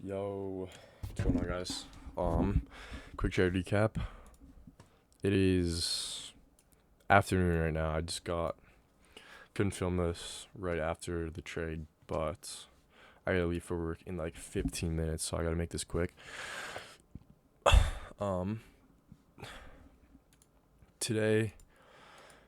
Yo, what's going on, guys? Quick trade recap. It is afternoon right now. Couldn't film this right after the trade, but I gotta leave for work in like 15 minutes, so I gotta make this quick. Um, Today,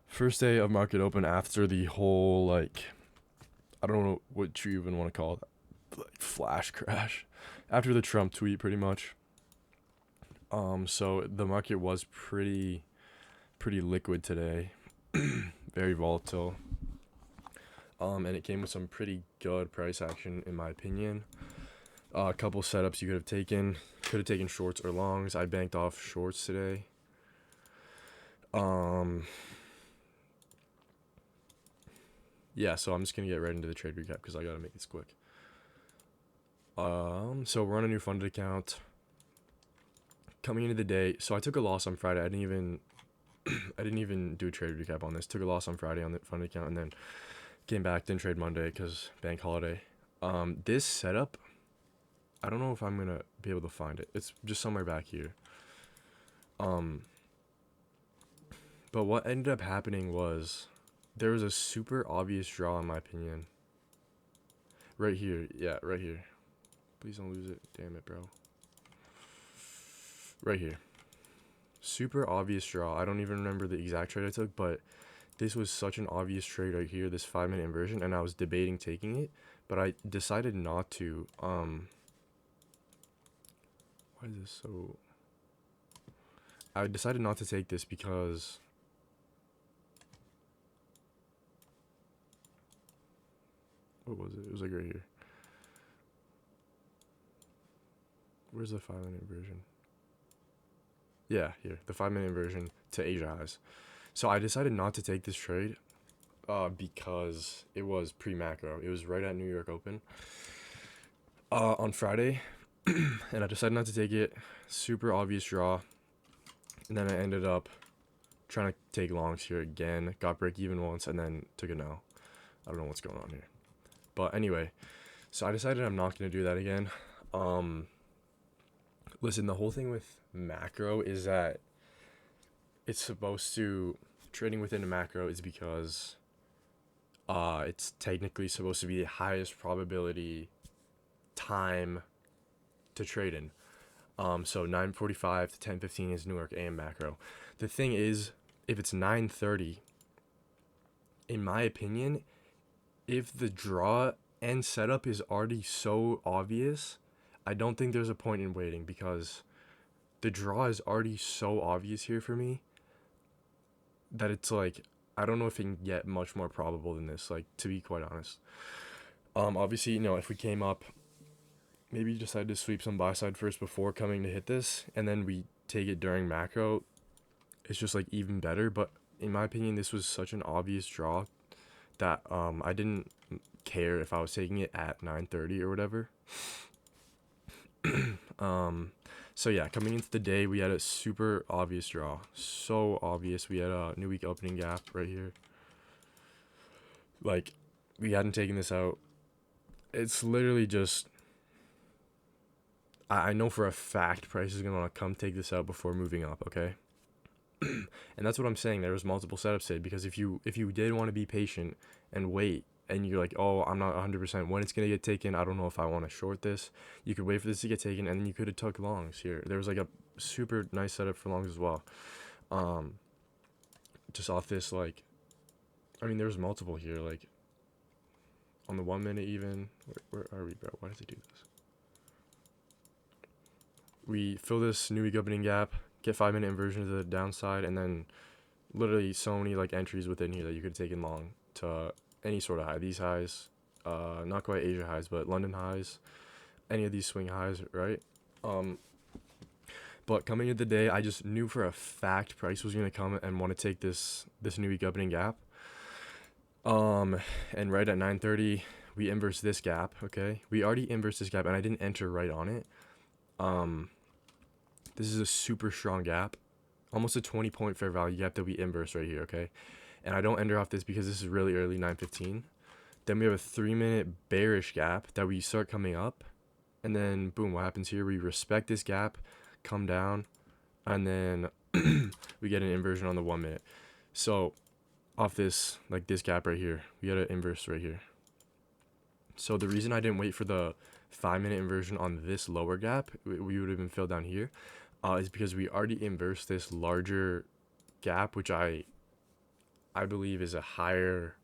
first day of market open after the whole I don't know what you even want to call it, like flash crash, after the Trump tweet, pretty much. So the market was pretty liquid today, very volatile. And it came with some pretty good price action in my opinion. A couple setups you could have taken shorts or longs. I banked off shorts today. Um, yeah, so I'm just gonna get right into the trade recap because I gotta make this quick. So we're on a new funded account. Coming into the day, so I took a loss on Friday. I didn't even do a trade recap on this. Took a loss on Friday on the funded account, and then came back, didn't trade Monday because bank holiday. This setup, I don't know if I'm gonna be able to find it. It's just somewhere back here. Um, but what ended up happening was there was a super obvious draw in my opinion. Right here, yeah, right here. Please don't lose it. Damn it, bro. Right here. Super obvious draw. I don't even remember the exact trade I took, but this was such an obvious trade right here, this 5-minute inversion, and I was debating taking it, but I decided not to. Why is this so? I decided not to take this because what was it? It was like right here. Where's the 5-minute inversion? Yeah, here, the 5-minute inversion to Asia highs. So I decided not to take this trade, because it was pre-macro. It was right at New York Open, on Friday, and I decided not to take it. Super obvious draw, and then I ended up trying to take longs here again. Got break even once, and then took a no. I don't know what's going on here, but anyway, so I decided I'm not gonna do that again. Um, Listen, the whole thing with macro is that it's supposed to trading within a macro is because it's technically supposed to be the highest probability time to trade in. So 9:45 to 10:15 is Newark AM macro. The thing is, if it's 9:30, in my opinion, if the draw and setup is already so obvious, I don't think there's a point in waiting because the draw is already so obvious here for me that it's like I don't know if it can get much more probable than this, like to be quite honest. Obviously, if we came up, maybe you decide to sweep some buy side first before coming to hit this, and then we take it during macro, it's just like even better. But in my opinion, this was such an obvious draw that I didn't care if I was taking it at 9:30 or whatever. So yeah, coming into the day, we had a super obvious draw. So obvious. We had a new week opening gap right here. Like, we hadn't taken this out. It's literally just. I know for a fact price is gonna want to come take this out before moving up. Okay. And that's what I'm saying. There was multiple setups today because if you did want to be patient and wait, and you're like, oh, I'm not 100% when it's gonna get taken. I don't know if I want to short this. You could wait for this to get taken, and then you could have took longs here. There was like a super nice setup for longs as well. Um, just off this, like, I mean, there was multiple here, like on the 1 minute even. Where are we, bro? Why does it do this? We fill this new week opening gap, get 5-minute inversion to the downside, and then literally so many like entries within here that you could have taken long to any sort of high. These highs, not quite Asia highs, but London highs, any of these swing highs, right? Um, but coming into the day, I just knew for a fact price was gonna come and want to take this new week opening gap. And right at 9:30, we inverse this gap. Okay, we already inversed this gap, and I didn't enter right on it. Um, this is a super strong gap, almost a 20-point fair value gap that we inverse right here. Okay, and I don't enter off this because this is really early 9:15. Then we have a 3-minute bearish gap that we start coming up, and then boom, what happens here? We respect this gap, come down, and then we get an inversion on the 1 minute. So off this, like this gap right here, we got an inverse right here. So the reason I didn't wait for the 5 minute inversion on this lower gap, we would have been filled down here, is because we already inversed this larger gap, which I believe is a higher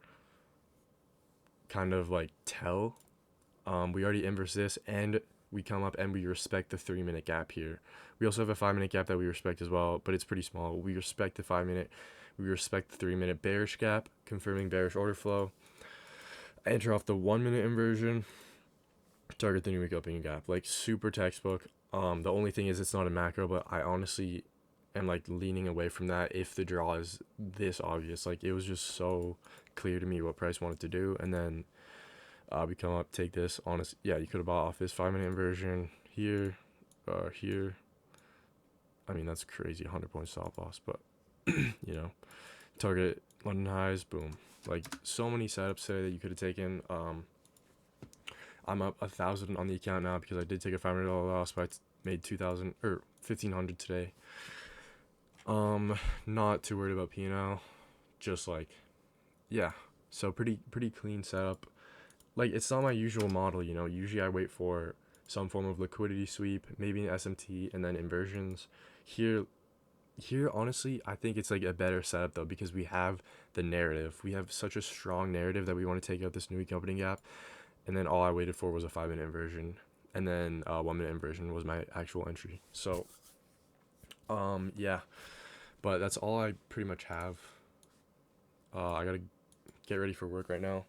kind of like tell. We already inverse this, and we come up and we respect the 3 minute gap here. We also have a 5 minute gap that we respect as well, but it's pretty small. We respect the 5 minute, we respect the 3 minute bearish gap, confirming bearish order flow. Enter off the 1 minute inversion, target the new week opening gap. Like super textbook. The only thing is it's not a macro, but I honestly am like leaning away from that if the draw is this obvious. Like it was just so clear to me what price wanted to do, and then we come up, take this. Honest, yeah, you could have bought off this 5 minute inversion here, here. I mean that's crazy, 100 point stop loss, but you know, target London highs, boom. Like so many setups today that you could have taken. I'm up 1,000 on the account now because I did take a $500 loss, but I made 2,000 or 1,500 today. Not too worried about P&L, just like, yeah. So pretty clean setup. Like it's not my usual model, you know. Usually I wait for some form of liquidity sweep, maybe an SMT, and then inversions. Here honestly, I think it's like a better setup though because we have the narrative. We have such a strong narrative that we want to take out this new week opening gap, and then all I waited for was a 5 minute inversion, and then 1 minute inversion was my actual entry. So yeah, but that's all I pretty much have. I gotta get ready for work right now.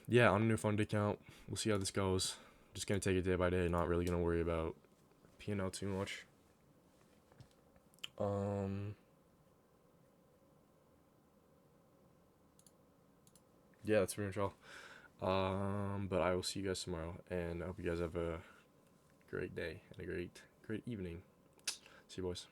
Yeah, on a new fund account, we'll see how this goes. Just gonna take it day by day, not really gonna worry about P&L too much. Yeah, that's pretty much all. But I will see you guys tomorrow, and I hope you guys have a great day and a great evening. See you, boys.